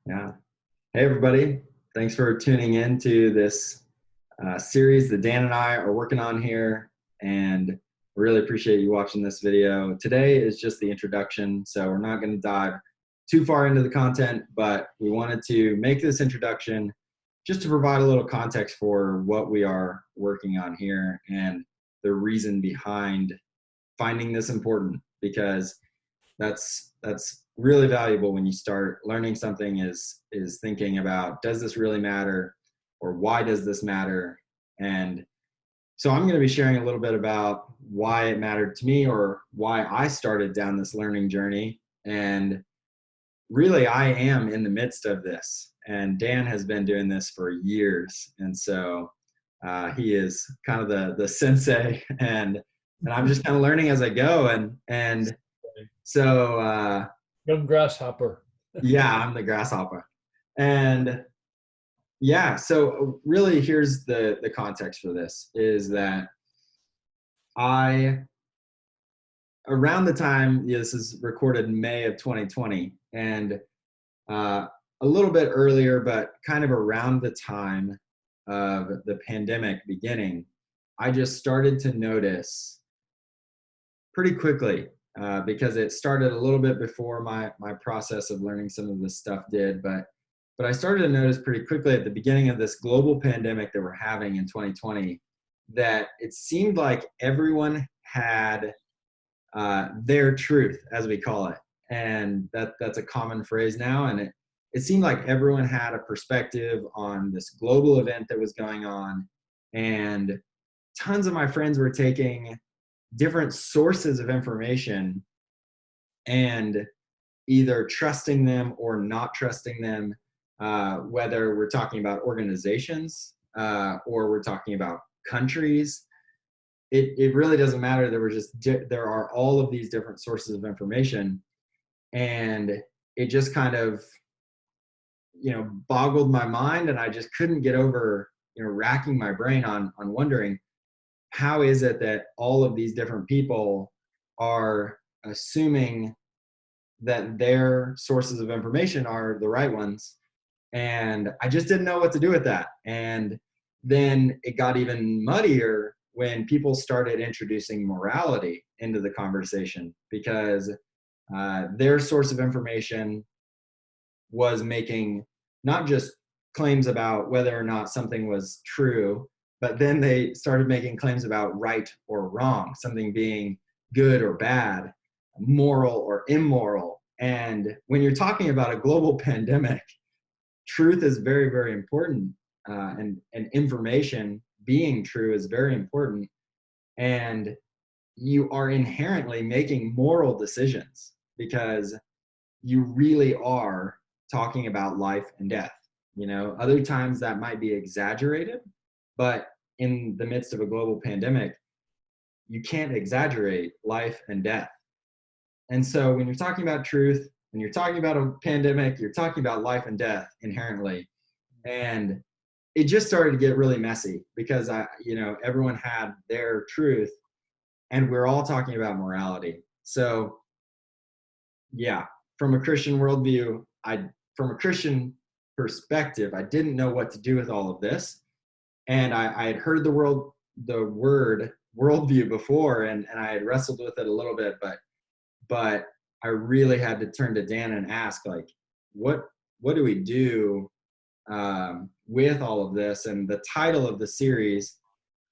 Yeah. Hey, everybody. Thanks for tuning in to this series that Dan and I are working on here. And really appreciate you watching this video. Today is just the introduction, so we're not going to dive too far into the content, but we wanted to make this introduction just to provide a little context for what we are working on here and the reason behind finding this important, because that's really valuable when you start learning something is thinking about, does this really matter, or why does this matter? And so I'm going to be sharing a little bit about why it mattered to me, or why I started down this learning journey. And really, I am in the midst of this, and Dan has been doing this for years, and so he is kind of the sensei, and I'm just kind of learning as I go. And so Young grasshopper. yeah, I'm the grasshopper. And yeah, so really here's the context for this is that I around the time, this is recorded in May of 2020, and uh, a little bit earlier, but kind of around the time of the pandemic beginning, I just started to notice pretty quickly, because it started a little bit before my process of learning some of this stuff did, but I started to notice pretty quickly at the beginning of this global pandemic that we're having in 2020 that it seemed like everyone had their truth, as we call it, and that's a common phrase now. And it seemed like everyone had a perspective on this global event that was going on, and tons of my friends were taking different sources of information and either trusting them or not trusting them, whether we're talking about organizations, or we're talking about countries. It really doesn't matter. There are all of these different sources of information, and it just kind of boggled my mind, and I just couldn't get over racking my brain on wondering, how is it that all of these different people are assuming that their sources of information are the right ones? And I just didn't know what to do with that. And then it got even muddier when people started introducing morality into the conversation, because their source of information was making not just claims about whether or not something was true, but then they started making claims about right or wrong, something being good or bad, moral or immoral. And when you're talking about a global pandemic, truth is very, very important, and information being true is very important. And you are inherently making moral decisions, because you really are talking about life and death. Other times that might be exaggerated, but in the midst of a global pandemic, you can't exaggerate life and death. And so when you're talking about truth and you're talking about a pandemic, you're talking about life and death inherently. And it just started to get really messy, because everyone had their truth, and we're all talking about morality. So yeah, from a Christian worldview, from a Christian perspective, I didn't know what to do with all of this. And I had heard the word worldview before, and I had wrestled with it a little bit, but I really had to turn to Dan and ask, like, what do we do with all of this? And the title of the series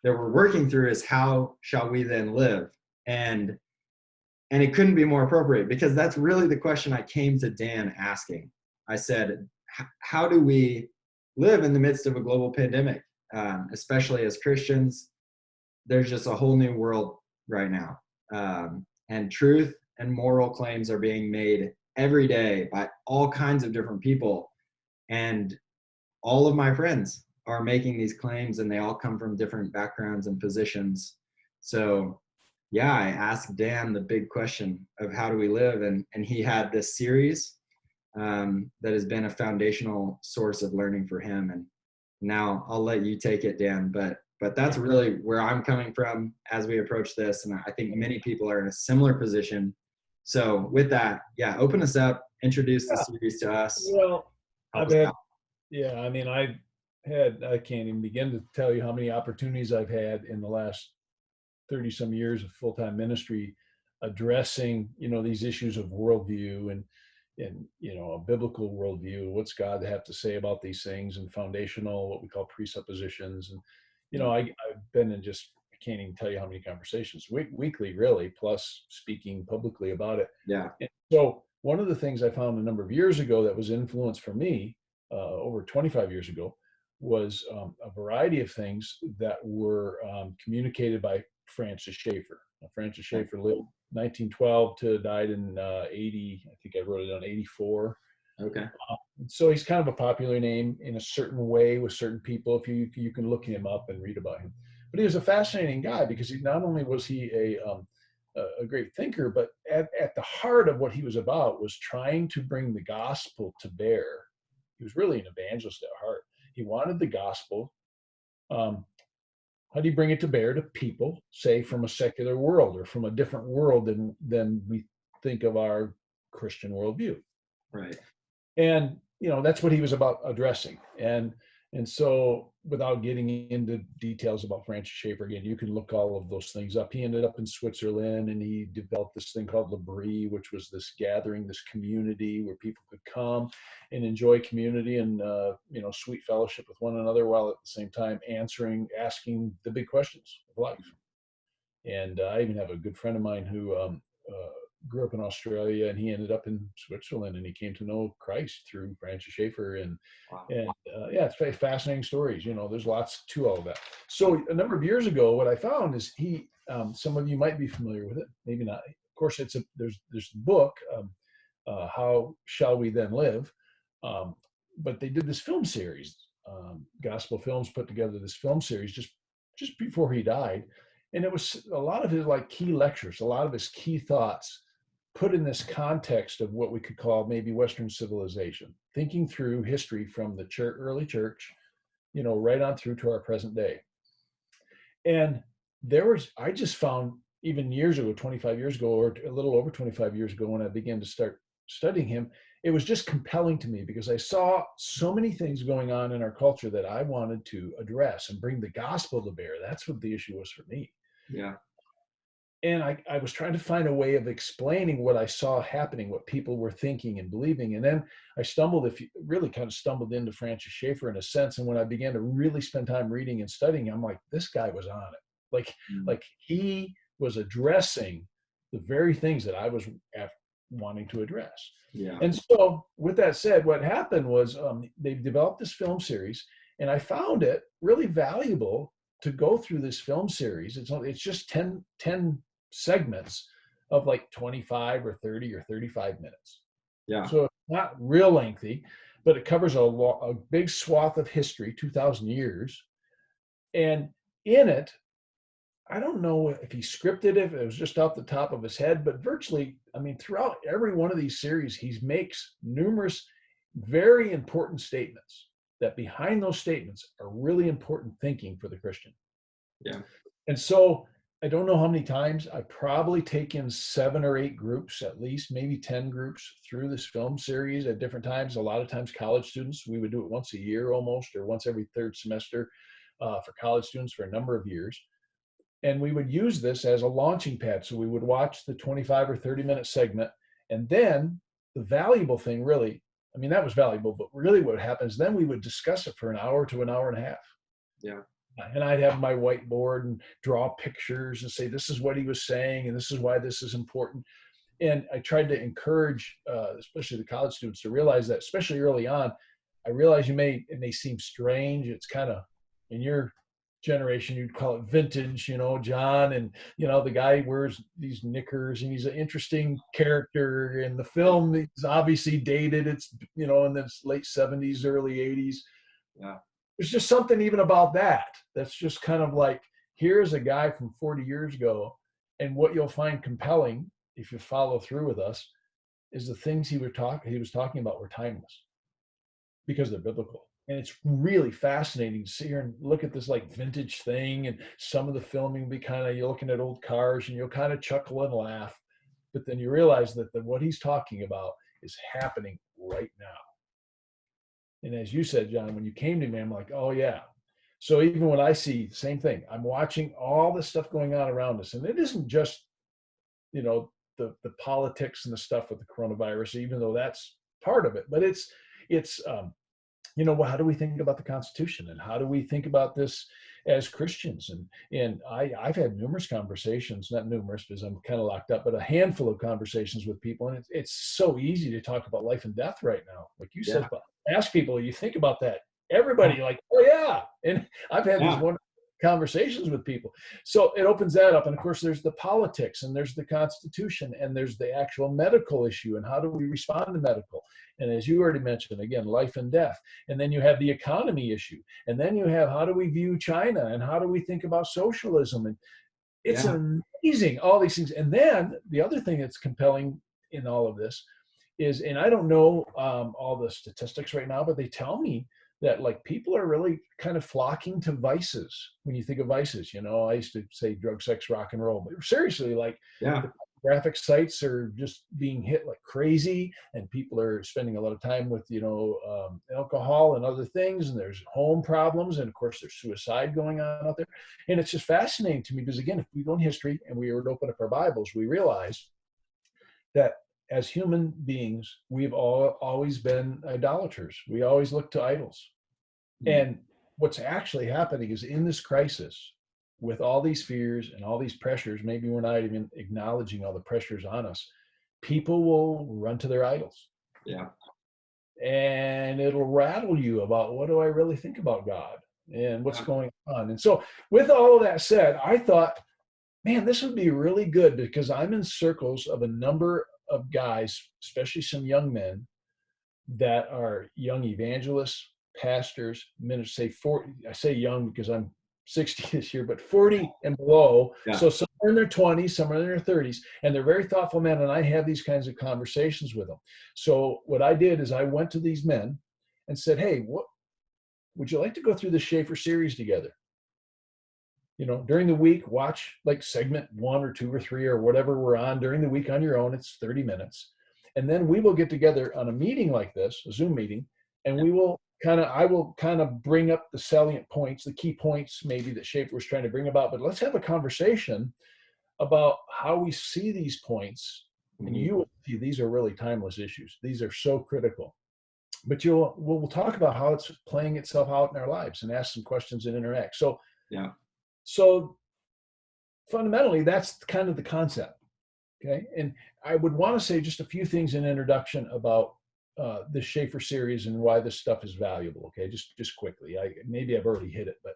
that we're working through is "How Shall We Then Live?" And it couldn't be more appropriate, because that's really the question I came to Dan asking. I said, how do we live in the midst of a global pandemic? Especially as Christians, there's just a whole new world right now. And truth and moral claims are being made every day by all kinds of different people. And all of my friends are making these claims, and they all come from different backgrounds and positions. So yeah, I asked Dan the big question of how do we live, and he had this series that has been a foundational source of learning for him. And now I'll let you take it, Dan, but that's really where I'm coming from as we approach this, and I think many people are in a similar position. So with that, yeah, open us up, introduce the Yeah. series to us. Well, help I've us out. had, yeah, I mean, I can't even begin to tell you how many opportunities I've had in the last 30 some years of full-time ministry addressing, these issues of worldview and, a biblical worldview. What's God have to say about these things, and foundational, what we call presuppositions. And, Yeah. I've been in I can't even tell you how many conversations weekly, really, plus speaking publicly about it. Yeah. And so one of the things I found a number of years ago that was influence for me, over 25 years ago, was a variety of things that were communicated by Francis Schaeffer. Francis Schaeffer lived 1912 to died in 80. I think I wrote it down, 84. Okay. So he's kind of a popular name in a certain way with certain people. If you can look him up and read about him, but he was a fascinating guy because he not only was he a great thinker, but at the heart of what he was about was trying to bring the gospel to bear. He was really an evangelist at heart. He wanted the gospel. How do you bring it to bear to people, say from a secular world or from a different world than we think of our Christian worldview? Right. And that's what he was about addressing. And so, without getting into details about Francis Schaeffer, again, you can look all of those things up. He ended up in Switzerland, and he developed this thing called L'Abri, which was this gathering, this community where people could come and enjoy community and sweet fellowship with one another, while at the same time asking the big questions of life. And I even have a good friend of mine who grew up in Australia, and he ended up in Switzerland, and he came to know Christ through Francis Schaeffer. And Wow. yeah, it's very fascinating stories. There's lots to all of that. So a number of years ago, what I found is some of you might be familiar with it, maybe not. Of course, there's this book, How Shall We Then Live? But they did this film series. Gospel Films put together this film series just before he died. And it was a lot of his key lectures, a lot of his key thoughts put in this context of what we could call maybe Western civilization, thinking through history from the early church, right on through to our present day. And I just found even years ago, 25 years ago, or a little over 25 years ago, when I began to start studying him, it was just compelling to me because I saw so many things going on in our culture that I wanted to address and bring the gospel to bear. That's what the issue was for me. Yeah. And I was trying to find a way of explaining what I saw happening, what people were thinking and believing. And then I really kind of stumbled into Francis Schaeffer in a sense. And when I began to really spend time reading and studying, I'm like, this guy was on it. Like he was addressing the very things that I was wanting to address. Yeah. And so with that said, what happened was they developed this film series, and I found it really valuable to go through this film series. It's just 10 segments of like 25 or 30 or 35 minutes. Yeah. So it's not real lengthy, but it covers a big swath of history, 2,000 years. And in it, I don't know if he scripted it, if it was just off the top of his head, but virtually, I mean, throughout every one of these series, he makes numerous very important statements that behind those statements are really important thinking for the Christian. Yeah. And so I don't know how many times I've probably taken 7 or 8 groups, at least maybe 10 groups through this film series at different times. A lot of times college students, we would do it once a year almost, or once every third semester for college students for a number of years. And we would use this as a launching pad. So we would watch the 25 or 30-minute segment. And then the valuable thing really, I mean, that was valuable, but really what happens, then we would discuss it for an hour to an hour and a half. Yeah. And I'd have my whiteboard and draw pictures and say, this is what he was saying, and this is why this is important. And I tried to encourage, especially the college students, to realize that, especially early on. I realize it may seem strange. It's kind of, in your generation, you'd call it vintage, John. And, the guy wears these knickers and he's an interesting character in the film. It's obviously dated. It's, in the late 70s, early 80s. Yeah. There's just something even about that's just kind of like, here's a guy from 40 years ago. And what you'll find compelling, if you follow through with us, is the things he was talking about were timeless because they're biblical. And it's really fascinating to sit here and look at this like vintage thing. And some of the filming will be you're looking at old cars and you'll kind of chuckle and laugh. But then you realize that what he's talking about is happening right now. And as you said, John, when you came to me, I'm like, oh yeah. So even when I see the same thing, I'm watching all this stuff going on around us. And it isn't just, the politics and the stuff with the coronavirus, even though that's part of it, but it's well, how do we think about the Constitution, and how do we think about this as Christians? And I've had numerous conversations, not numerous because I'm kind of locked up, but a handful of conversations with people, and it's so easy to talk about life and death right now, like you said. Yeah. But ask people, you think about that? Everybody like, oh yeah, and I've had these Yeah. wonderful conversations with people. So it opens that up, and of course, there's the politics, and there's the Constitution, and there's the actual medical issue, and how do we respond to medical? And as you already mentioned, again, life and death. And then you have the economy issue. And then you have, how do we view China, and how do we think about socialism? And it's Yeah. amazing, all these things. And then the other thing that's compelling in all of this is, and I don't know all the statistics right now, but they tell me that like people are really kind of flocking to vices. When you think of vices, I used to say drug, sex, rock and roll, but seriously, like Yeah. the graphic sites are just being hit like crazy, and people are spending a lot of time with alcohol and other things, and there's home problems, and of course there's suicide going on out there. And it's just fascinating to me because, again, if we go in history and we were to open up our Bibles, we realize that as human beings, we've always been idolaters. We always look to idols. And what's actually happening is, in this crisis, with all these fears and all these pressures, maybe we're not even acknowledging all the pressures on us, people will run to their idols. Yeah. And it'll rattle you about, what do I really think about God and what's going on? And so with all of that said, I thought, man, this would be really good, because I'm in circles of a number of guys, especially some young men, that are young evangelists, pastors, ministers. Say 40, I say young because I'm 60 this year, but 40 and below. Yeah. So some are in their 20s, some are in their 30s, and they're very thoughtful men. And I have these kinds of conversations with them. So what I did is I went to these men and said, hey, what would you like to go through the Schaeffer series together? During the week, watch like segment 1 or 2 or 3 or whatever we're on during the week on your own. It's 30 minutes. And then we will get together on a meeting like this, a Zoom meeting, and I will kind of bring up the salient points, the key points maybe that Schaeffer was trying to bring about, but let's have a conversation about how we see these points. And you will see these are really timeless issues. These are so critical. But we'll talk about how it's playing itself out in our lives and ask some questions and interact. So fundamentally, that's kind of the concept. Okay. And I would want to say just a few things in introduction about the Schaeffer series and why this stuff is valuable. Okay. Just quickly. Maybe I've already hit it, but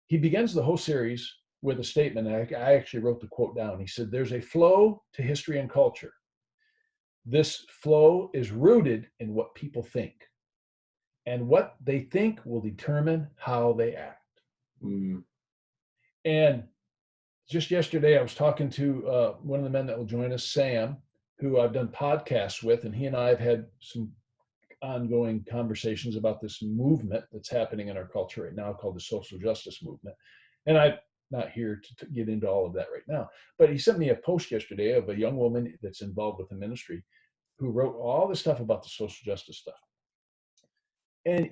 he begins the whole series with a statement. I actually wrote the quote down. He said, there's a flow to history and culture. This flow is rooted in what people think, and what they think will determine how they act. And just yesterday, I was talking to one of the men that will join us, Sam, who I've done podcasts with, and he and I have had some ongoing conversations about this movement that's happening in our culture right now called the social justice movement. And I'm not here to get into all of that right now, but he sent me a post yesterday of a young woman that's involved with the ministry who wrote all this stuff about the social justice stuff. And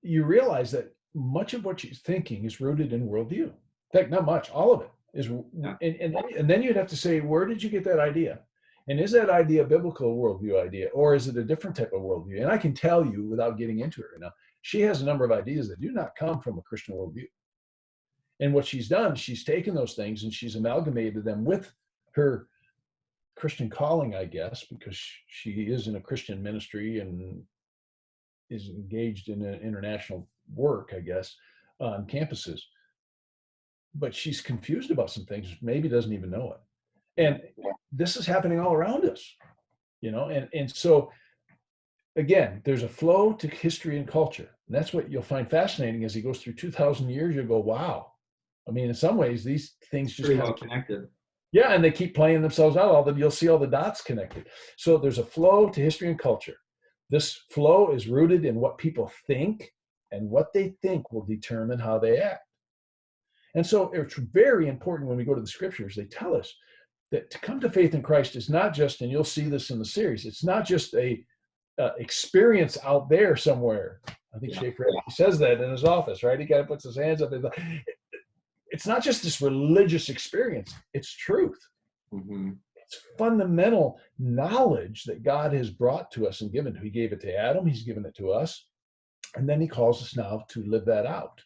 you realize that much of what she's thinking is rooted in worldview. In fact, not much, all of it is. And then you'd have to say, where did you get that idea? And is that idea a biblical worldview idea, or is it a different type of worldview? And I can tell you, without getting into it right now, she has a number of ideas that do not come from a Christian worldview. And what she's done, she's taken those things and she's amalgamated them with her Christian calling, I guess, because she is in a Christian ministry and is engaged in an international work, I guess, on campuses. But she's confused about some things, maybe doesn't even know it. And this is happening all around us, and so again, there's a flow to history and culture. And that's what you'll find fascinating as he goes through 2,000 years. You'll go, wow. I mean, in some ways, these things just pretty well connected. Yeah, and they keep playing themselves out. You'll see all the dots connected. So there's a flow to history and culture. This flow is rooted in what people think, and what they think will determine how they act. And so it's very important when we go to the scriptures, they tell us that to come to faith in Christ is not just, and you'll see this in the series, it's not just a experience out there somewhere I think Yeah. Schaeffer says that in his office, right? He kind of puts his hands up. It's not just this religious experience, it's truth. Mm-hmm. It's fundamental knowledge that God has brought to us and given. He gave it to Adam, he's given it to us, and then he calls us now to live that out.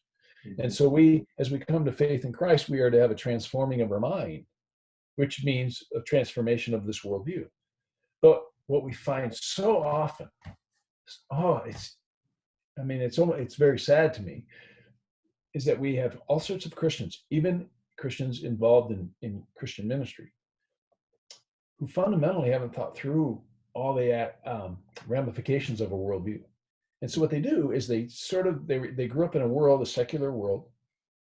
Mm-hmm. And so as we come to faith in Christ, we are to have a transforming of our mind, which means a transformation of this worldview. But what we find so often, it's very sad to me, is that we have all sorts of Christians, even Christians involved in Christian ministry, who fundamentally haven't thought through all the ramifications of a worldview. And so what they do is they grew up in a world, a secular world,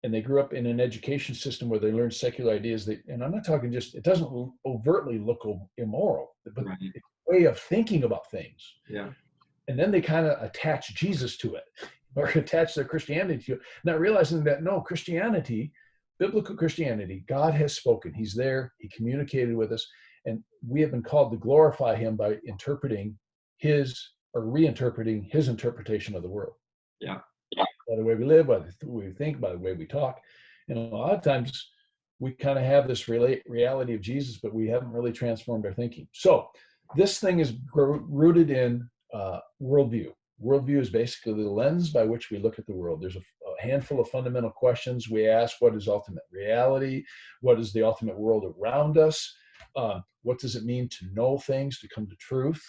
and they grew up in an education system where they learned secular ideas. And I'm not talking just, it doesn't overtly look immoral, but Right. it's a way of thinking about things. Yeah. And then they kind of attach Jesus to it, or attach their Christianity to it, not realizing that no, Christianity, biblical Christianity, God has spoken. He's there. He communicated with us. And we have been called to glorify him by interpreting reinterpreting his interpretation of the world. Yeah. By the way we live, by the way we think, by the way we talk. And a lot of times we kind of have this reality of Jesus, but we haven't really transformed our thinking. So this thing is rooted in worldview. Worldview is basically the lens by which we look at the world. There's a handful of fundamental questions we ask. What is ultimate reality? What is the ultimate world around us? What does it mean to know things, to come to truth?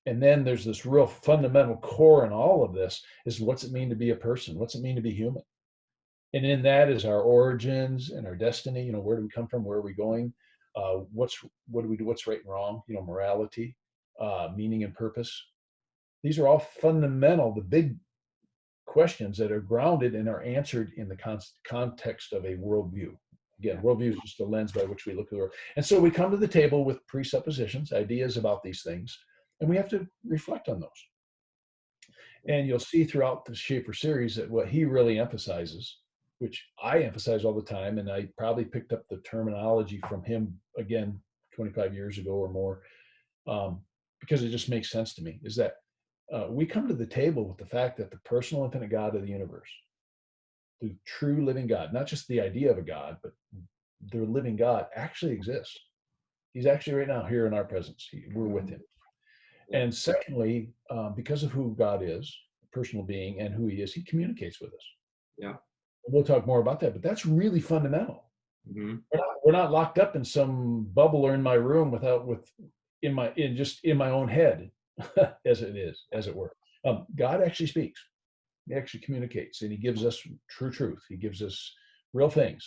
And then there's this real fundamental core in all of this is what's it mean to be a person? What's it mean to be human? And in that is our origins and our destiny. You know, where do we come from? Where are we going? What do we do? What's right and wrong? You know, morality, meaning and purpose. These are all fundamental, the big questions that are grounded and are answered in the context of a worldview. Again, worldview is just a lens by which we look at the world. And so we come to the table with presuppositions, ideas about these things, and we have to reflect on those. And you'll see throughout the Schaeffer series that what he really emphasizes, which I emphasize all the time, and I probably picked up the terminology from him again 25 years ago or more, because it just makes sense to me, is that we come to the table with the fact that the personal infinite God of the universe, the true living God, not just the idea of a God, but the living God actually exists. He's actually right now here in our presence. We're with him. And secondly, because of who God is, a personal being, and who he is, he communicates with us. Yeah. We'll talk more about that, but that's really fundamental. Mm-hmm. We're not locked up in some bubble or in my room in my own head, as it were. God actually speaks. He actually communicates, and he gives us true truth. He gives us real things.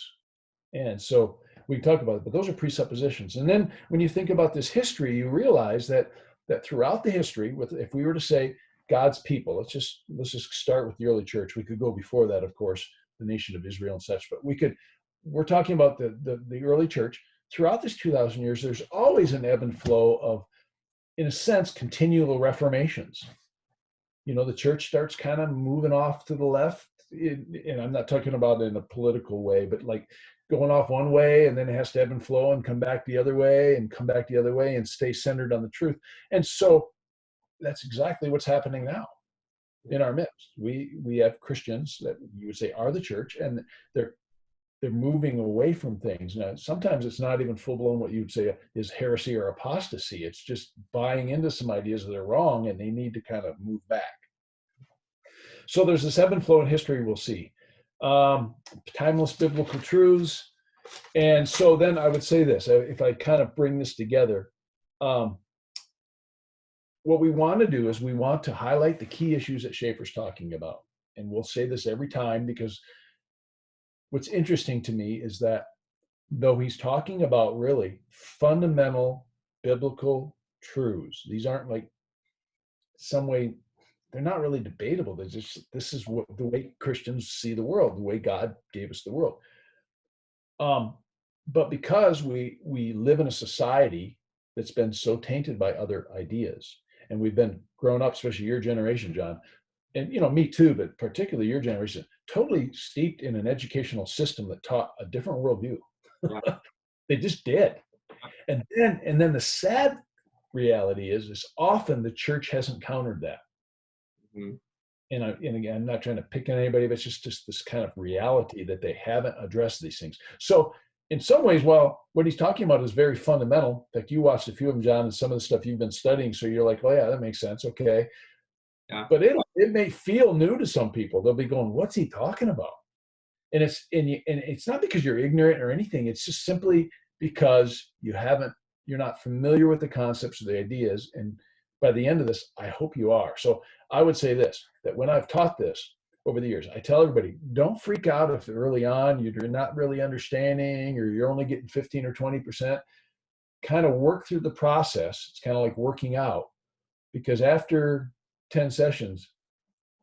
And so we can talk about it, but those are presuppositions. And then when you think about this history, you realize that throughout the history, if we were to say God's people, let's just start with the early church. We could go before that, of course, the nation of Israel and such, but we're talking about the early church. Throughout this 2,000 years, there's always an ebb and flow of, in a sense, continual reformations. You know, the church starts kind of moving off to the left, and I'm not talking about in a political way, but like going off one way, and then it has to ebb and flow and come back the other way and come back the other way and stay centered on the truth. And so that's exactly what's happening now in our midst. We have Christians that you would say are the church, and they're moving away from things. Now, sometimes it's not even full blown what you would say is heresy or apostasy. It's just buying into some ideas that are wrong, and they need to kind of move back. So there's this ebb and flow in history we'll see. Timeless biblical truths. And so then I would say this, if I kind of bring this together, what we want to do is we want to highlight the key issues that Schaeffer's talking about. And we'll say this every time, because what's interesting to me is that though he's talking about really fundamental biblical truths, these aren't like some way, they're not really debatable. They're just, this is what the way Christians see the world, the way God gave us the world. But because we live in a society that's been so tainted by other ideas, and we've been grown up, especially your generation, John, and you know, me too, but particularly your generation, totally steeped in an educational system that taught a different worldview. Yeah. They just did. And then the sad reality is often the church hasn't countered that. Mm-hmm. and again, I'm not trying to pick on anybody, but it's just this kind of reality that they haven't addressed these things. So in some ways, while what he's talking about is very fundamental, like you watched a few of them, John, and some of the stuff you've been studying, so you're like, oh yeah, that makes sense, okay. Yeah. But it may feel new to some people. They'll be going, what's he talking about? And it's not because you're ignorant or anything. It's just simply because you're not familiar with the concepts or the ideas. And by the end of this, I hope you are. So I would say this, that when I've taught this over the years, I tell everybody, don't freak out if early on you're not really understanding or you're only getting 15 or 20%. Kind of work through the process. It's kind of like working out, because after 10 sessions,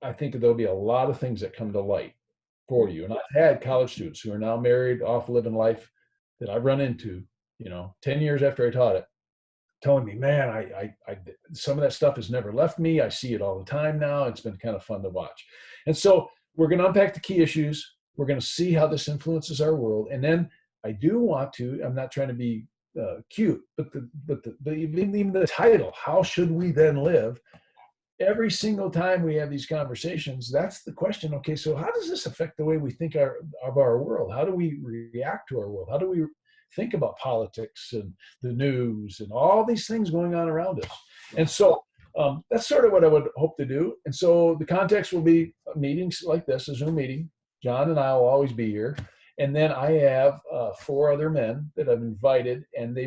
I think there'll be a lot of things that come to light for you. And I've had college students who are now married, off living life, that I've run into, 10 years after I taught it, telling me, man, I some of that stuff has never left me. I see it all the time now. It's been kind of fun to watch. And so we're going to unpack the key issues. We're going to see how this influences our world. And then I do want to, I'm not trying to be cute, but even the title, how should we then live? Every single time we have these conversations, that's the question. Okay, so how does this affect the way we think of our world? How do we react to our world? How do we think about politics and the news and all these things going on around us? And so that's sort of what I would hope to do. And so the context will be meetings like this, a Zoom meeting. John and I will always be here. And then I have 4 other men that I've invited, and they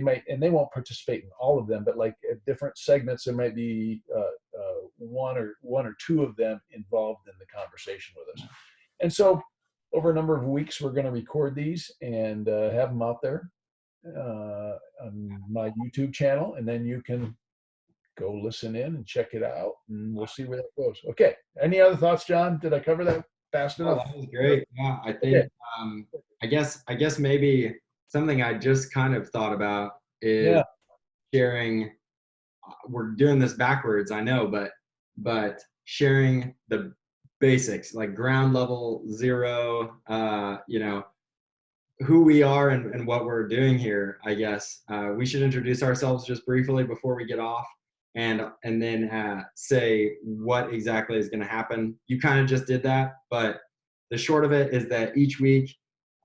won't participate in all of them, but like at different segments, there might be one or two of them involved in the conversation with us. And so over a number of weeks, we're going to record these and have them out there on my YouTube channel, and then you can go listen in and check it out, and we'll see where that goes. Okay. Any other thoughts, John? Did I cover that fast Oh, enough? that was great. Yeah, I think Okay. I guess maybe something I just kind of thought about is Yeah. sharing. We're doing this backwards, I know, but sharing the basics, like ground level zero, who we are and what we're doing here. I guess we should introduce ourselves just briefly before we get off, and then say what exactly is going to happen. You kind of just did that, but the short of it is that each week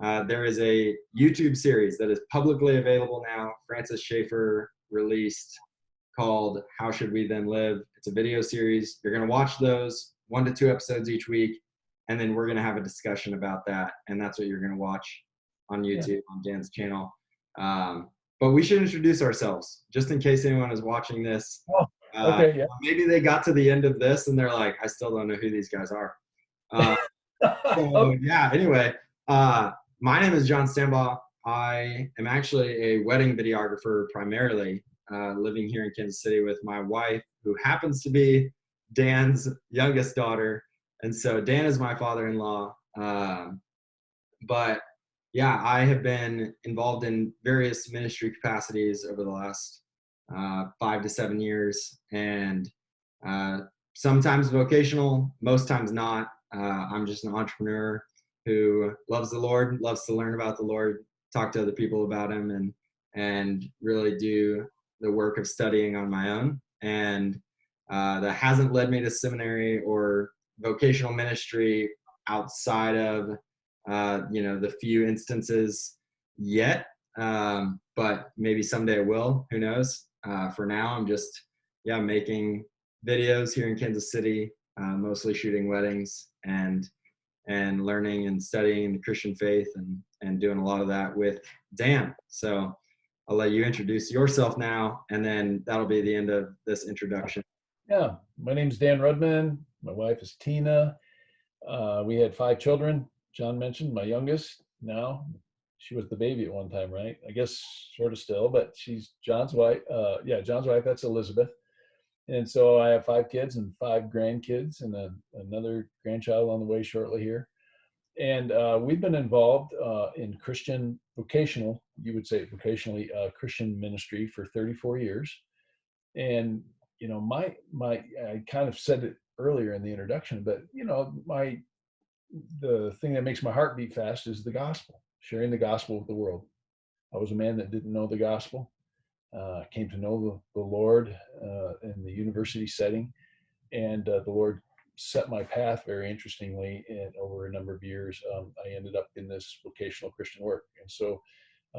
there is a YouTube series that is publicly available now. Francis Schaeffer released, called "How Should We Then Live." It's a video series. You're going to watch those 1 to 2 episodes each week, and then we're going to have a discussion about that, and that's what you're going to watch on Yeah. YouTube on Dan's channel. But we should introduce ourselves just in case anyone is watching this. Oh, okay. Maybe they got to the end of this and they're like, I still don't know who these guys are. Yeah. So yeah, anyway, my name is John Stambaugh. I am actually a wedding videographer primarily, living here in Kansas City with my wife, who happens to be Dan's youngest daughter. And so Dan is my father-in-law. But yeah, I have been involved in various ministry capacities over the last 5 to 7 years, and sometimes vocational, most times not. I'm just an entrepreneur who loves the Lord, loves to learn about the Lord, talk to other people about Him, and really do the work of studying on my own. And that hasn't led me to seminary or vocational ministry outside of the few instances yet, but maybe someday it will. Who knows? For now, I'm just making videos here in Kansas City, mostly shooting weddings and learning and studying the Christian faith and doing a lot of that with Dan. So I'll let you introduce yourself now, and then that'll be the end of this introduction. Yeah. My name's Dan Rudman. My wife is Tina. We had 5 children. John mentioned my youngest now. She was the baby at one time, right? I guess sort of still, but she's John's wife. John's wife, that's Elizabeth. And so I have 5 kids and 5 grandkids and another grandchild on the way shortly here. And we've been involved in Christian vocational, you would say vocationally, Christian ministry for 34 years. And, I kind of said it earlier in the introduction, but, the thing that makes my heart beat fast is the gospel, sharing the gospel with the world. I was a man that didn't know the gospel. Came to know the Lord in the university setting, and the Lord set my path very interestingly. And over a number of years, I ended up in this vocational Christian work. And so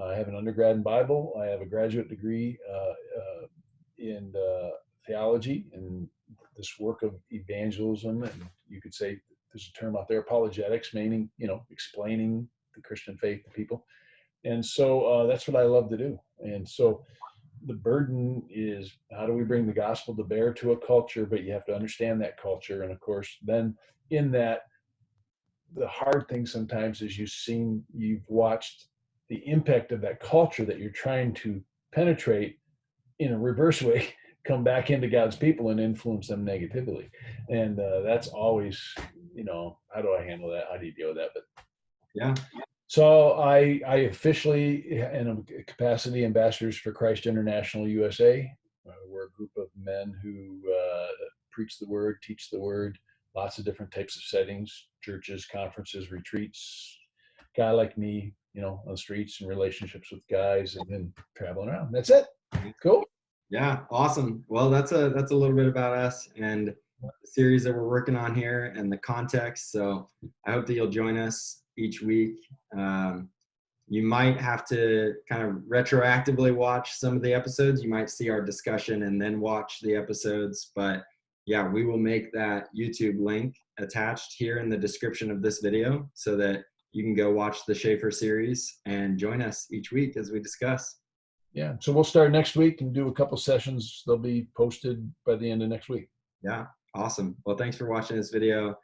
I have an undergrad in Bible. I have a graduate degree in theology and this work of evangelism. And you could say there's a term out there, apologetics, meaning, explaining the Christian faith to people. And so that's what I love to do. And so the burden is, how do we bring the gospel to bear to a culture, but you have to understand that culture. And of course, then in that, the hard thing sometimes is you've watched the impact of that culture that you're trying to penetrate in a reverse way come back into God's people and influence them negatively. And that's always, how do I handle that? How do you deal with that? But Yeah. so I officially am a capacity ambassadors for Christ International USA. We're a group of men who preach the word, teach the word, lots of different types of settings, churches, conferences, retreats. Guy like me, on the streets and relationships with guys, and then traveling around. That's it. Cool. Yeah, awesome. Well, that's a little bit about us and the series that we're working on here and the context. So I hope that you'll join us each week. You might have to kind of retroactively watch some of the episodes. You might see our discussion and then watch the episodes. But yeah, we will make that YouTube link attached here in the description of this video so that you can go watch the Schaeffer series and join us each week as we discuss. Yeah. So we'll start next week and do a couple sessions. They'll be posted by the end of next week. Yeah. Awesome. Well, thanks for watching this video.